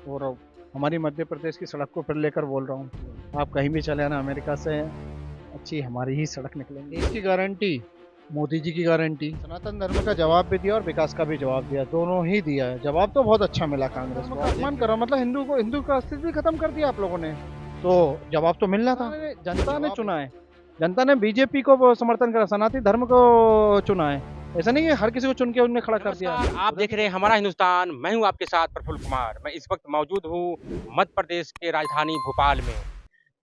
और हमारी मध्य प्रदेश की सड़क को फिर लेकर बोल रहा हूँ। आप कहीं भी चले आना, अमेरिका से अच्छी हमारी ही सड़क निकलेंगी। देश की गारंटी, मोदी जी की गारंटी। सनातन धर्म का जवाब भी दिया और विकास का भी जवाब दिया, दोनों ही दिया है। जवाब तो बहुत अच्छा मिला कांग्रेस को। अपमान करा मतलब हिंदू का अस्तित्व भी खत्म कर दिया आप लोगों ने। तो जवाब तो मिलना था। जनता ने चुना है, जनता ने बीजेपी को समर्थन करा, सनातन धर्म को चुना है। ऐसा नहीं कि हर किसी को चुन के उनने खड़ा कर दिया। नमस्कार, आप देख रहे हैं हमारा हिंदुस्तान। मैं हूं आपके साथ प्रफुल्ल कुमार। मैं इस वक्त मौजूद हूं मध्य प्रदेश के राजधानी भोपाल में।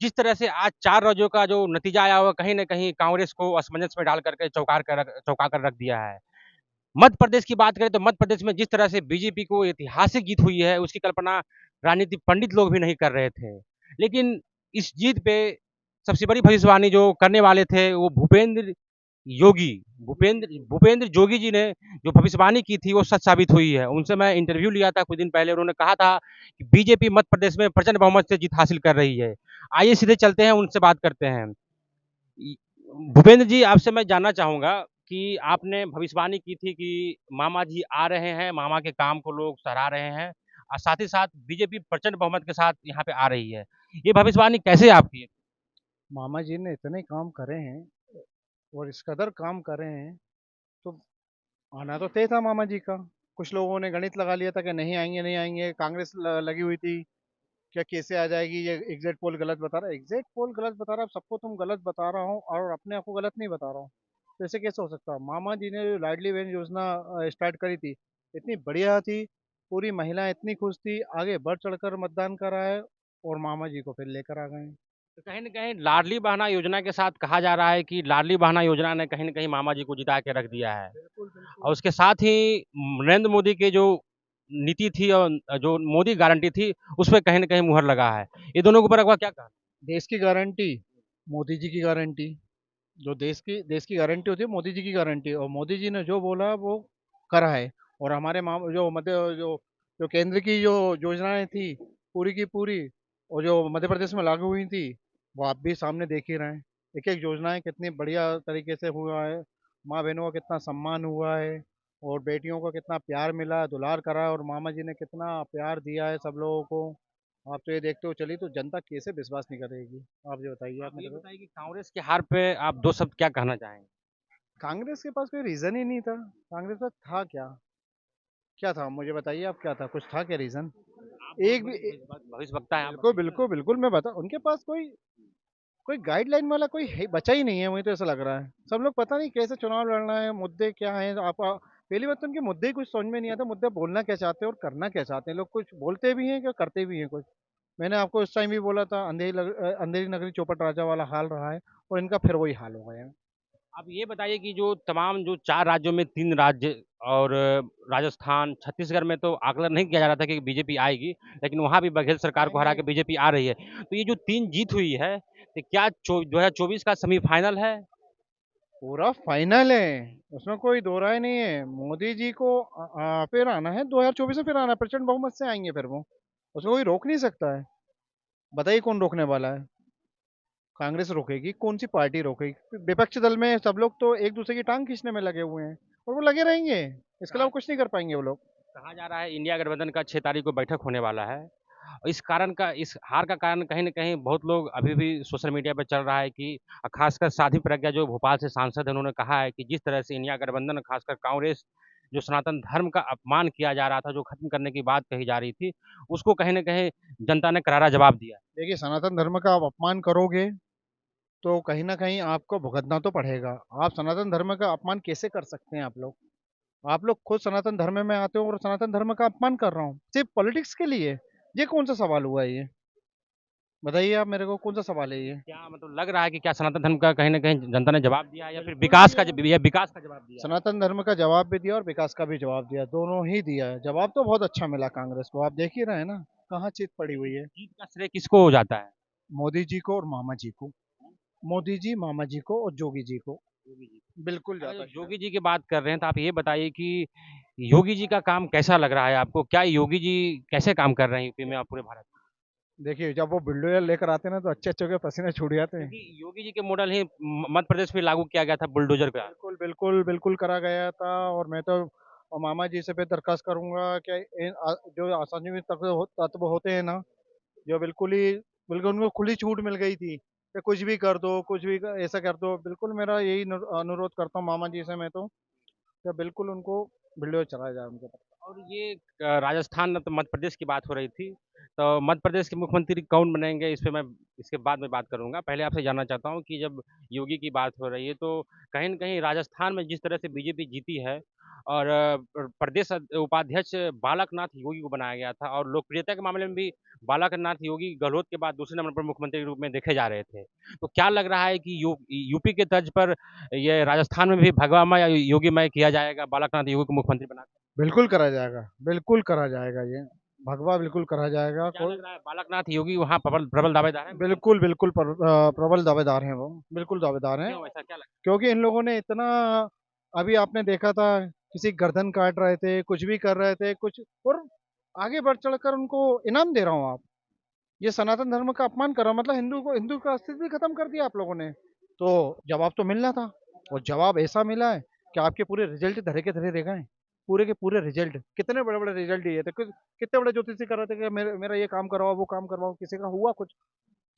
जिस तरह से आज 4 राज्यों का जो नतीजा आया हुआ, कहीं न कहीं कांग्रेस को असमंजस में डाल करके चौंका कर रख दिया है। मध्य प्रदेश की बात करें तो मध्य प्रदेश में जिस तरह से बीजेपी को ऐतिहासिक जीत हुई है, उसकी कल्पना राजनीतिक पंडित लोग भी नहीं कर रहे थे। लेकिन इस जीत पे सबसे बड़ी भविष्यवाणी जो करने वाले थे, वो योगी भूपेंद्र जोगी जी ने जो भविष्यवाणी की थी, वो सच साबित हुई है। उनसे मैं इंटरव्यू लिया था कुछ दिन पहले। उन्होंने कहा था कि बीजेपी मध्य प्रदेश में प्रचंड बहुमत से जीत हासिल कर रही है। आइए सीधे चलते हैं, उनसे बात करते हैं। भूपेंद्र जी, आपसे मैं जानना चाहूंगा कि आपने भविष्यवाणी की थी कि मामा जी आ रहे हैं, मामा के काम को लोग सराह रहे हैं और साथ ही साथ बीजेपी प्रचंड बहुमत के साथ यहाँ पे आ रही है। ये भविष्यवाणी कैसे आपकी? मामा जी ने इतने काम करे हैं और इस कदर काम करे हैं, तो आना तो तय था मामा जी का। कुछ लोगों ने गणित लगा लिया था कि नहीं आएंगे नहीं आएंगे, कांग्रेस लगी हुई थी क्या कैसे आ जाएगी, ये एग्जिट पोल गलत बता रहा है। एग्जिट पोल गलत बता रहा है, सबको तुम गलत बता रहा हूँ और अपने आप को गलत नहीं बता रहा हूँ, तो ऐसे कैसे हो सकता है। मामा जी ने जो लाडली बहन योजना स्टार्ट करी थी, इतनी बढ़िया थी, पूरी महिला इतनी खुश थी, आगे बढ़ चढ़कर मतदान करा है और मामा जी को फिर लेकर आ गए। तो कहीं न कहीं लाडली बहना योजना के साथ कहा जा रहा है कि लाडली बहना योजना ने कहीं न कहीं मामा जी को जिता के रख दिया है। बिल्कुल और बिल्कुल। उसके साथ ही नरेंद्र मोदी की जो नीति थी और जो मोदी गारंटी थी, उसपे कहीं न कहीं मुहर लगा है। ये दोनों के ऊपर आपका क्या कहना देश की गारंटी, मोदी जी की गारंटी। जो देश की गारंटी होती है, मोदी जी की गारंटी, और मोदी जी ने जो बोला वो करा है। और हमारे जो मध्य जो जो केंद्र की जो योजनाएं थी, पूरी की पूरी, और जो मध्य प्रदेश में लागू हुई थी, वो आप भी सामने देख ही रहे हैं। एक एक योजनाएं कितनी बढ़िया तरीके से हुआ है, माँ बहनों का कितना सम्मान हुआ है, और बेटियों को कितना प्यार मिला, दुलार करा है, और मामा जी ने कितना प्यार दिया है सब लोगों को। आप तो ये देखते हो चलिए, तो जनता कैसे विश्वास नहीं करेगी। आप जो बताइए, है? आप आप ये मेरे को। बताइए कि कांग्रेस के हार पे आप 2 शब्द क्या कहना चाहेंगे? कांग्रेस के पास कोई रीजन ही नहीं था। कांग्रेस में था क्या, क्या था मुझे बताइए आप, क्या था, कुछ था क्या रीजन? आप बहुत एक भी बड़े भविष्य वक्ता हैं, आप बिल्कुल बताइए ना। बिल्कुल बिल्कुल, मैं बता, उनके पास कोई कोई गाइडलाइन वाला कोई बचा ही नहीं है, मुझे तो ऐसा लग रहा है। सब लोग पता नहीं कैसे चुनाव लड़ना है, मुद्दे क्या हैं। पहली बात तो उनके मुद्दे ही कुछ समझ में नहीं आता, मुद्दे बोलना क्या चाहते हैं और करना क्या चाहते हैं। लोग कुछ बोलते भी हैं क्या करते भी हैं कुछ। मैंने आपको उस टाइम भी बोला था, अंधेरी नगरी चौपट राजा वाला हाल रहा है, और इनका फिर वही हाल हो गया है। आप ये बताइए कि जो तमाम जो 4 राज्यों में 3 राज्य और राजस्थान, छत्तीसगढ़ में तो आकलन नहीं किया जा रहा था कि बीजेपी आएगी, लेकिन वहाँ भी बघेल सरकार को हरा आएंगे। के बीजेपी आ रही है। तो ये जो 3 जीत हुई है, तो क्या 2024 का सेमीफाइनल है? पूरा फाइनल है, उसमें कोई दो राय नहीं है। मोदी जी को फिर आना है, 2024 में फिर आना है, प्रचंड बहुमत से आएंगे फिर वो। उसको कोई रोक नहीं सकता है। बताइए कौन रोकने वाला है। कांग्रेस रोकेगी? कौन सी पार्टी रोकेगी? विपक्ष दल में सब लोग तो एक दूसरे की टांग खींचने में लगे हुए हैं, और वो लगे रहेंगे, इसके कहा अलावा कुछ नहीं कर पाएंगे वो लोग। कहा जा रहा है इंडिया गठबंधन का 6 तारीख को बैठक होने वाला है। और इस हार का कारण कहीं न कहीं बहुत लोग अभी भी सोशल मीडिया पे चल रहा है कि खासकर साध्वी प्रज्ञा जो भोपाल से सांसद हैं, उन्होंने कहा है कि जिस तरह से इंडिया गठबंधन खासकर कांग्रेस जो सनातन धर्म का अपमान किया जा रहा था, जो खत्म करने की बात कही जा रही थी, उसको कहीं न कहीं जनता ने करारा जवाब दिया है। देखिए, सनातन धर्म का आप अपमान करोगे तो कहीं ना कहीं आपको भुगतना तो पड़ेगा। आप सनातन धर्म का अपमान कैसे कर सकते हैं आप लोग? आप लोग खुद सनातन धर्म में आते हो और सनातन धर्म का अपमान कर रहा हूँ सिर्फ पॉलिटिक्स के लिए? ये कौन सा सवाल हुआ ये? बताइए आप मेरे को, कौन सा सवाल है ये? क्या मतलब लग रहा है कि क्या सनातन धर्म का कहीं न कहीं जनता ने जवाब दिया है या फिर बिल्कुल दिया है। विकास का जवाब दिया है? सनातन धर्म का जवाब भी दिया और विकास का भी जवाब दिया, दोनों ही दिया है। जवाब तो बहुत अच्छा मिला कांग्रेस को, आप देख ही रहे हैं ना, कहाँ चित पड़ी हुई है। जीत का श्रेय किसको हो जाता है? मोदी जी को और मामा जी को। मोदी जी, मामा जी को और जोगी जी को। योगी जी। बिल्कुल अगर जाता है श्रेय। योगी जी की बात कर रहे हैं तो आप ये बताइए कि योगी जी का काम कैसा लग रहा है आपको? क्या योगी जी कैसे काम कर रहे हैं यूपी में और पूरे भारत में? देखिए, जब वो बुलडोजर लेकर आते हैं ना, तो अच्छे अच्छे के पसीने छूट जाते हैं। क्योंकि योगी जी के मॉडल ही मध्य प्रदेश में लागू किया गया था बुलडोजर का। बिल्कुल बिल्कुल बिल्कुल करा गया था। और मैं तो और मामा जी से फिर दरख्वास्त करूंगा कि जो असांविधिक तत्व होते हैं ना, जो बिल्कुल उनको खुली छूट मिल गई थी कि कुछ भी कर दो, ऐसा कर दो। बिल्कुल मेरा यही अनुरोध करता हूँ मामा जी से मैं तो, कि बिल्कुल उनको वीडियो चलाया जाए उनके पास। और ये राजस्थान तो मध्य प्रदेश की बात हो रही थी, तो मध्य प्रदेश के मुख्यमंत्री कौन बनेंगे इस पे मैं इसके बाद में बात करूंगा। पहले आपसे जानना चाहता हूं कि जब योगी की बात हो रही है तो कहीं न कहीं राजस्थान में जिस तरह से बीजेपी जीती है और प्रदेश उपाध्यक्ष बालकनाथ योगी को बनाया गया था और लोकप्रियता के मामले में भी बालकनाथ योगी गहलोत के बाद दूसरे नंबर पर मुख्यमंत्री के रूप में देखे जा रहे थे। तो क्या लग रहा है कि यूपी के तर्ज पर ये राजस्थान में भी भगवामय या योगीमय किया जाएगा, बालकनाथ योगी को मुख्यमंत्री बना? बिल्कुल करा जाएगा, बिल्कुल करा जाएगा ये, भगवा बिल्कुल करा जाएगा। क्या कोई लग रहा है बालकनाथ योगी वहाँ प्रबल प्रबल दावेदार हैं? बिल्कुल, बिल्कुल प्रबल दावेदार हैं वो, बिल्कुल दावेदार हैं। क्यों ऐसा क्या लगता क्योंकि इन लोगों ने इतना, अभी आपने देखा था, किसी की गर्दन काट रहे थे, कुछ भी कर रहे थे, कुछ और आगे बढ़ चढ़कर उनको इनाम दे रहा हूँ आप। ये सनातन धर्म का अपमान कर रहा हूँ, मतलब हिंदू का अस्तित्व ही खत्म कर दिया आप लोगों ने। तो जवाब तो मिलना था, और जवाब ऐसा मिला है कि आपके पूरे रिजल्ट धरे के धरे रह गए। पूरे के पूरे रिजल्ट, कितने बड़े बड़े रिजल्ट दिए थे, कितने बड़े ज्योतिषी कर रहे थे कि मेरा ये काम करवाओ, वो काम करवाओ, किसी का हुआ कुछ?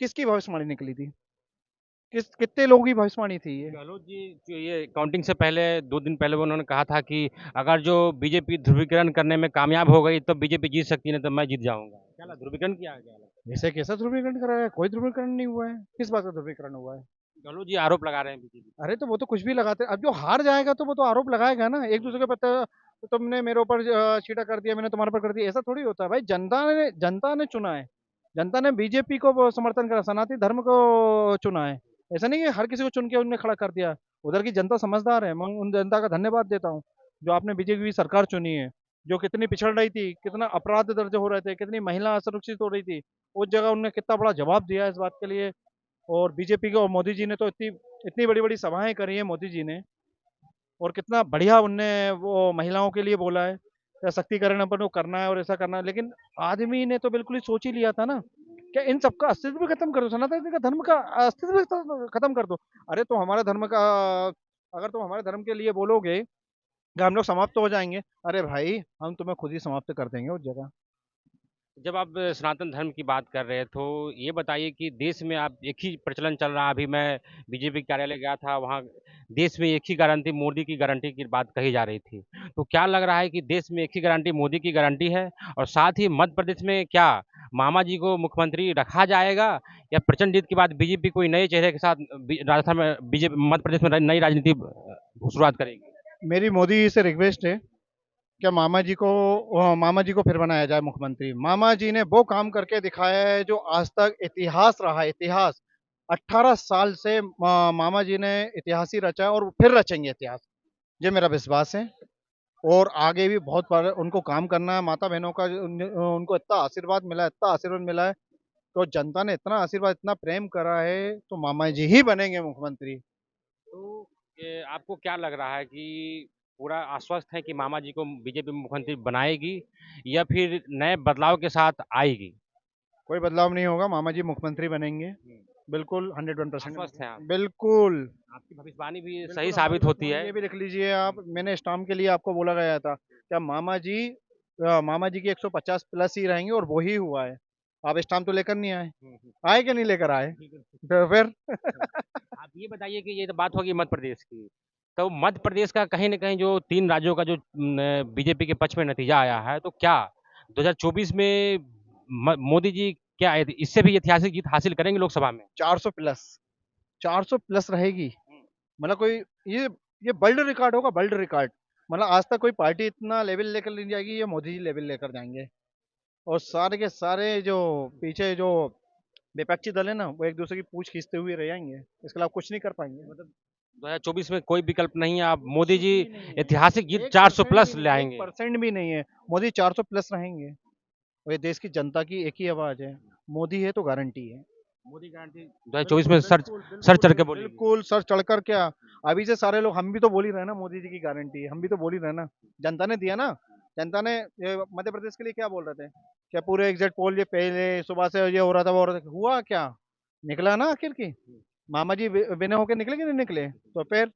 किसकी भविष्यवाणी निकली थी? कितने लोगों की भविष्यवाणी थी है? ये? गहलोत जी जो ये काउंटिंग से पहले 2 दिन पहले वो उन्होंने कहा था कि अगर जो बीजेपी ध्रुवीकरण करने में कामयाब हो गई तो बीजेपी जीत सकती है, नहीं तो मैं जीत जाऊँगा। क्या लगा ध्रुवीकरण किया है क्या लगा? ऐसे कैसा ध्रुवीकरण कराया है? कोई ध्रुवीकरण नहीं हुआ है। किस बात का ध्रुवीकरण हुआ है? गहलोत जी आरोप लगा रहे हैं बीजेपी पे। अरे तो वो तो कुछ भी लगाते, अब जो हार जाएगा तो वो तो आरोप लगाएगा ना, एक दूसरे के पता। तो तुमने मेरे ऊपर छीटा कर दिया, मैंने तुम्हारे ऊपर कर दिया, ऐसा थोड़ी होता है भाई। जनता ने चुना है। जनता ने बीजेपी को समर्थन करा, सनातन धर्म को चुना है। ऐसा नहीं कि हर किसी को चुन के उनने खड़ा कर दिया। उधर की जनता समझदार है, मैं उन जनता का धन्यवाद देता हूँ जो आपने बीजेपी सरकार चुनी है। जो कितनी पिछड़ रही थी, कितना अपराध दर्ज हो रहे थे, कितनी महिला असुरक्षित हो रही थी, उस जगह उनने कितना बड़ा जवाब दिया इस बात के लिए। और बीजेपी के और मोदी जी ने तो इतनी इतनी बड़ी बड़ी सभाएं करी है मोदी जी ने, और कितना बढ़िया उनने वो महिलाओं के लिए बोला है या सशक्तिकरण अपन को करना है और ऐसा करना है। लेकिन आदमी ने तो बिल्कुल ही सोच ही लिया था ना, क्या इन सबका अस्तित्व भी खत्म कर दो, सनातन का धर्म का अस्तित्व भी खत्म कर दो। अरे तो हमारे धर्म का, अगर तुम हमारे धर्म के लिए बोलोगे कि हम लोग समाप्त हो जाएंगे, अरे भाई हम तुम्हें खुद ही समाप्त कर देंगे उस जगह। जब आप सनातन धर्म की बात कर रहे हैं तो ये बताइए कि देश में आप एक ही प्रचलन चल रहा है। अभी मैं बीजेपी कार्यालय गया था, वहाँ देश में एक ही गारंटी मोदी की गारंटी की बात कही जा रही थी। तो क्या लग रहा है कि देश में एक ही गारंटी मोदी की गारंटी है? और साथ ही मध्य प्रदेश में क्या मामा जी को मुख्यमंत्री रखा जाएगा या प्रचंड जीत के बाद बीजेपी कोई नए चेहरे के साथ राजस्थान में बीजेपी मध्य प्रदेश में नई राजनीति शुरुआत करेगी? मेरी मोदी जी से रिक्वेस्ट है, क्या मामा जी को फिर बनाया जाए मुख्यमंत्री। मामा जी ने वो काम करके दिखाया है जो आज तक इतिहास रहा है, इतिहास। 18 साल से मामा जी ने इतिहास ही रचा और फिर रचेंगे इतिहास, ये मेरा विश्वास है। और आगे भी बहुत बार उनको काम करना है। माता बहनों का उनको इतना आशीर्वाद मिला है, इतना आशीर्वाद मिला है, तो जनता ने इतना आशीर्वाद, इतना प्रेम करा है, तो मामा जी ही बनेंगे मुख्यमंत्री। तो आपको क्या लग रहा है कि पूरा आश्वस्त है कि मामा जी को बीजेपी मुख्यमंत्री बनाएगी या फिर नए बदलाव के साथ आएगी? कोई बदलाव नहीं होगा, मामा जी मुख्यमंत्री बनेंगे। हुँ। बिल्कुल 101%। आश्वस्त हैं आप? बिल्कुल। आपकी भविष्यवाणी भी सही बिल्कुल हमारी साबित होती भविष्यवाणी है। ये भी लिख लीजिए आप, मैंने स्टाम्प के लिए आपको बोला गया था, क्या मामा जी की 150 प्लस ही रहेंगे, और वो ही हुआ है। आप स्टाम्प तो लेकर नहीं आए, हुँ, हुँ। आए कि नहीं लेकर आए? बिल्कुल। तो फिर आप ये बताइए कि ये तो बात होगी मध्य प्रदेश की। तो मध्य प्रदेश का कहीं न कहीं जो 3 राज्यों का जो बीजेपी के पक्ष में नतीजा आया है, तो क्या 2024 में मोदी जी क्या इससे भी ऐतिहासिक जीत हासिल करेंगे लोकसभा में? 400 प्लस, 400 प्लस रहेगी। हुँ। मतलब कोई, ये ये वर्ल्ड रिकॉर्ड होगा, वर्ल्ड रिकॉर्ड। मतलब आज तक कोई पार्टी इतना लेवल लेकर नहीं जाएगी, ये मोदी जी लेवल लेकर जाएंगे। और सारे के सारे जो पीछे जो विपक्षी दल है ना, वो एक दूसरे की पूछ खींचते हुए रह जाएंगे, इसके अलावा कुछ नहीं कर पाएंगे। मतलब 2024 में कोई विकल्प नहीं है, आप मोदी कुछ जी भी नहीं है, ऐतिहासिक जीत एक 400 परसेंट भी प्लस नहीं, एक लाएँगे। परसेंट भी नहीं है। मोदी 400 प्लस रहेंगे, और ये देश की जनता की एक ही आवाज है, मोदी है तो गारंटी है। मोदी गारंटी 2024 बिल्कुल में बिल्कुल सर बिल्कुल चढ़ के बोलेंगे। बिल्कुल सर चढ़कर क्या। अभी से सारे लोग, हम भी तो बोल ही रहे हैं ना, मोदी जी की गारंटी है, हम भी तो बोल ही रहे हैं ना। जनता ने दिया ना। जनता ने ये मध्य प्रदेश के लिए क्या बोल रहे थे, क्या पूरे एग्जिट पोल ये पहले सुबह से ये हो रहा था, वो हो रहा था, हुआ क्या? निकला ना आखिर की। मामा जी विनय होकर निकले कि नहीं निकले? तो फिर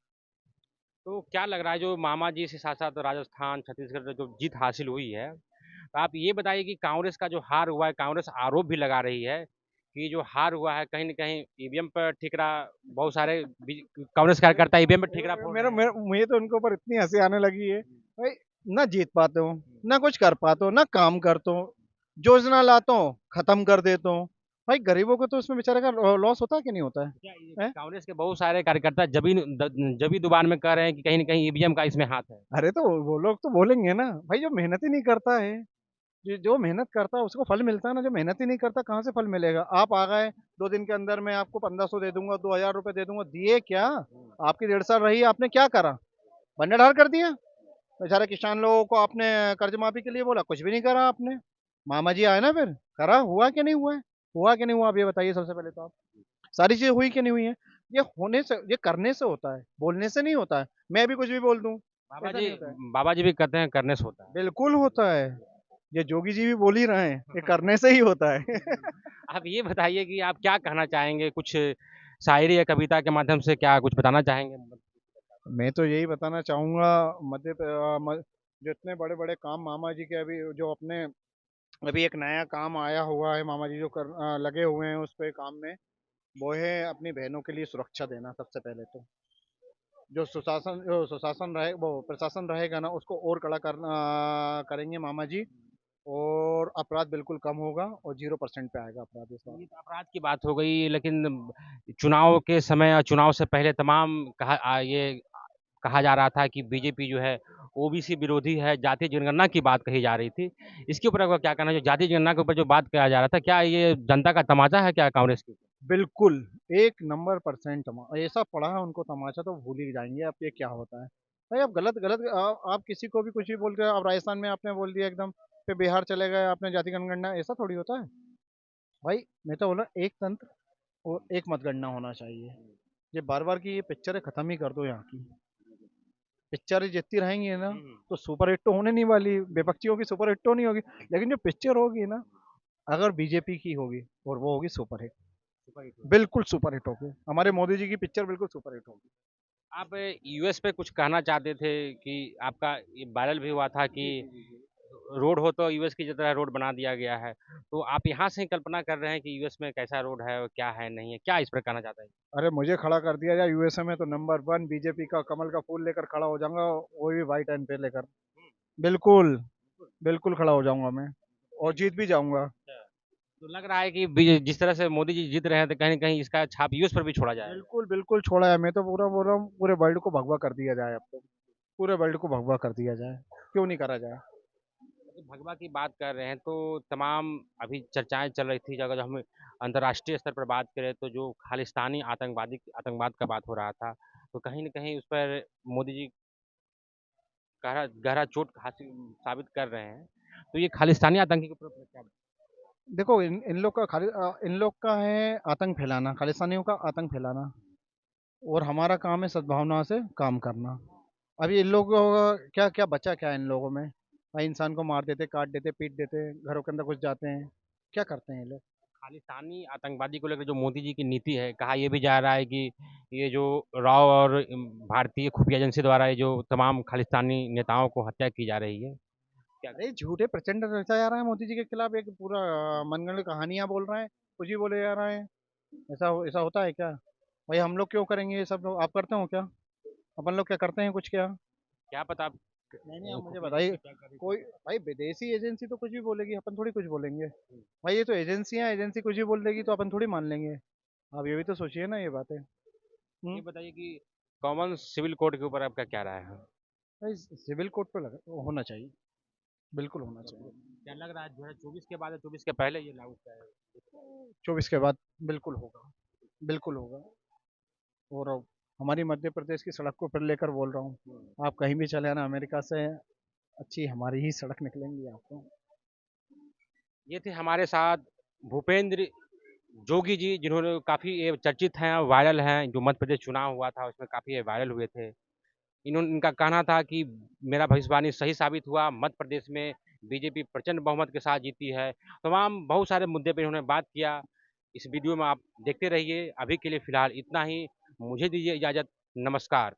तो क्या लग रहा है जो मामा जी से साथ-साथ राजस्थान, छत्तीसगढ़ में जो जीत हासिल हुई है, तो आप ये बताइए कि कांग्रेस का जो हार हुआ है, कांग्रेस आरोप भी लगा रही है कि जो हार हुआ है कहीं न कहीं ईवीएम पर ठिकरा बहुत सारे कांग्रेस कार्यकर्ता ईवीएम पर ठिकरा फोड़ मेरा रहे हैं। मेरा मुझे तो उनके ऊपर इतनी हंसी आने लगी है भाई। ना जीत पाते हो, ना कुछ कर पाते हो, ना काम करते हो, योजना लाता हूँ खत्म कर देता हूँ। भाई गरीबों को तो उसमें बेचारे का लॉस होता है कि नहीं होता है? क्या ये हैं? कांग्रेस के बहुत सारे कार्यकर्ता जबी जुबान में कह रहे हैं कि कहीं न कहीं ईवीएम का इसमें हाथ है। अरे तो वो लोग तो बोलेंगे ना भाई, जो मेहनत ही नहीं करता है, जो मेहनत करता है उसको फल मिलता है ना, जो मेहनत ही नहीं करता कहाँ से फल मिलेगा? आप आ गए 2 दिन के अंदर मैं आपको 1500 दे दूंगा, 2000 रुपए दे दूंगा, दिए क्या? आपकी 1.5 साल रही, आपने क्या करा? बंडाढार कर दिया। बेचारे किसान लोगों को आपने कर्ज माफी के लिए बोला, कुछ भी नहीं करा आपने। मामा जी आए ना, फिर करा, हुआ कि नहीं हुआ है? हुआ कि नहीं हुआ, आप ये बताइए सबसे पहले तो आप। सारी चीजें हुई कि नहीं हुई है? ये होने से, ये करने से होता है, बोलने से नहीं होता है। मैं भी कुछ भी बोल दूं, बाबा ऐसा जी नहीं होता है। बाबा जी भी कहते हैं करने से होता है। बिल्कुल होता है। ये जोगी जी भी बोल ही रहे हैं, ये करने से ही होता है। आप ये बताइए कि आप क्या कहना चाहेंगे? कुछ शायरी या कविता के माध्यम से क्या कुछ बताना चाहेंगे? मैं तो यही बताना चाहूंगा, जो इतने बड़े बड़े काम मामा जी के अभी जो अपने, अभी एक नया काम आया हुआ है मामा जी जो लगे हुए हैं उस पे काम में, वो है अपनी बहनों के लिए सुरक्षा देना सबसे पहले तो। जो सुशासन रहे, वो प्रशासन रहेगा ना, उसको और कड़ा करना करेंगे मामा जी। और अपराध बिल्कुल कम होगा और 0% पे आएगा अपराध इस बार। ये तो अपराध की बात हो गई, लेकिन चुनाव के समय और चुनाव से पहले तमाम ये कहा जा रहा था कि बीजेपी जो है ओबीसी विरोधी है, जातीय जनगणना की बात कही जा रही थी। इसके ऊपर आपका क्या कहना है? जो जातीय जनगणना के ऊपर जो बात किया जा रहा था, क्या ये जनता का तमाचा है क्या कांग्रेस के ऊपर? बिल्कुल, 1 नंबर % ऐसा पड़ा है उनको तमाचा, तो भूल ही जाएंगे आप ये क्या होता है। भाई आप गलत गलत आप किसी को भी कुछ भी बोल के, आप राजस्थान में आपने बोल दिया एकदम, फिर बिहार चले गए आपने जाति जनगणना, ऐसा थोड़ी होता है। भाई मैं तो बोला एक तंत्र और एक मतगणना होना चाहिए। ये बार बार की ये पिक्चरें खत्म ही कर दो यहाँ की। पिक्चरें जितनी रहेंगी ना, हुँ, हुँ। तो सुपर हिट तो होने नहीं वाली, विपक्षियों की सुपर हिट तो नहीं होगी। लेकिन जो पिक्चर होगी ना, अगर बीजेपी की होगी, और वो होगी सुपर हिट, सुपर हिट होगी। बिल्कुल सुपर हिट होगी। हमारे मोदी जी की पिक्चर बिल्कुल सुपर हिट होगी। आप यूएस पे कुछ कहना चाहते थे कि आपका ये वायरल भी हुआ था कि जी जी जी जी। रोड हो तो यूएस की तरह रोड बना दिया गया है। तो आप यहाँ से ही कल्पना कर रहे हैं कि यूएस में कैसा रोड है और क्या है, नहीं है? क्या इस पर कहना चाहते हैं? अरे मुझे खड़ा कर दिया जाए यूएसए में, तो नंबर 1 बीजेपी का कमल का फूल लेकर खड़ा हो जाऊंगा, वो भी वाइट एंड पे लेकर। बिल्कुल, बिल्कुल खड़ा हो जाऊंगा मैं, और जीत भी जाऊंगा। अच्छा। तो लग रहा है कि जिस तरह से मोदी जी जीत रहे हैं तो कहीं न कहीं इसका छाप यूएस पर भी छोड़ा जाएगा। बिल्कुल बिल्कुल छोड़ा है, मैं तो पूरा बोल रहा हूँ, पूरे वर्ल्ड को भगवा कर दिया जाए अब तो। पूरे वर्ल्ड को भगवा कर दिया जाए, क्यों नहीं करा जाए? तो भगवा की बात कर रहे हैं तो तमाम अभी चर्चाएँ चल रही थी, अगर हम अंतर्राष्ट्रीय स्तर पर बात करें तो जो खालिस्तानी आतंकवाद का बात हो रहा था, तो कहीं न कहीं उस पर मोदी जी गहरा गहरा चोट हासिल साबित कर रहे हैं। तो ये खालिस्तानी आतंकी के ऊपर अपना क्या? देखो इन लोग का है आतंक फैलाना, खालिस्तानियों का आतंक फैलाना, और हमारा काम है सद्भावना से काम करना। अभी इन लोगों का क्या क्या बचा, क्या इन लोगों में? भाई इंसान को मार देते, काट देते, पीट देते, घरों के अंदर घुस जाते हैं, क्या करते हैं ये लोग? खालिस्तानी आतंकवादी को लेकर जो मोदी जी की नीति है, कहा ये भी जा रहा है कि ये जो राव और भारतीय खुफिया एजेंसी द्वारा ये जो तमाम खालिस्तानी नेताओं को हत्या की जा रही है। क्या अरे झूठे प्रचंड रचा जा रहा है मोदी जी के खिलाफ, एक पूरा मनगढ़ंत कहानियां बोल रहे हैं, कुछ ही बोले जा रहे हैं। ऐसा होता है क्या? भाई हम लोग क्यों करेंगे ये सब? लोग आप करते हो क्या? अपन लोग क्या करते हैं कुछ क्या? क्या पता आप नहीं नहीं, आप मुझे खुफिया बताइए। एजेंसी क्या कर रही कोई, थी? भाई विदेशी एजेंसी तो कुछ भी बोलेगी, अपन थोड़ी कुछ बोलेंगे। भाई ये तो एजेंसियां, एजेंसी कुछ भी बोल देगी तो अपन थोड़ी मान लेंगे। आप ये भी तो सोचिए ना ये बातें। ये बताइए कि कॉमन सिविल कोड के ऊपर आपका क्या राय है? भाई सिविल कोड पे होना चाहिए, बिल्कुल होना मतलब चाहिए। क्या लग रहा है 2024 के बाद या 24 के पहले ये लागू किया जाएगा? 24 के बाद बिल्कुल होगा, बिल्कुल होगा। और हमारी मध्य प्रदेश की सड़क को फिर लेकर बोल रहा हूँ, आप कहीं भी चले आना अमेरिका से, अच्छी हमारी ही सड़क निकलेंगी आपको। ये थे हमारे साथ भूपेंद्र जोगी जी, जिन्होंने काफ़ी ये चर्चित हैं, वायरल हैं, जो मध्य प्रदेश चुनाव हुआ था उसमें काफ़ी ये वायरल हुए थे। इनका कहना था कि मेरा भविष्यवाणी सही साबित हुआ, मध्य प्रदेश में बीजेपी प्रचंड बहुमत के साथ जीती है। तमाम बहुत सारे मुद्दे पे इन्होंने बात किया। इस वीडियो में आप देखते रहिए। अभी के लिए फ़िलहाल इतना ही। मुझे दीजिए इजाज़त। नमस्कार।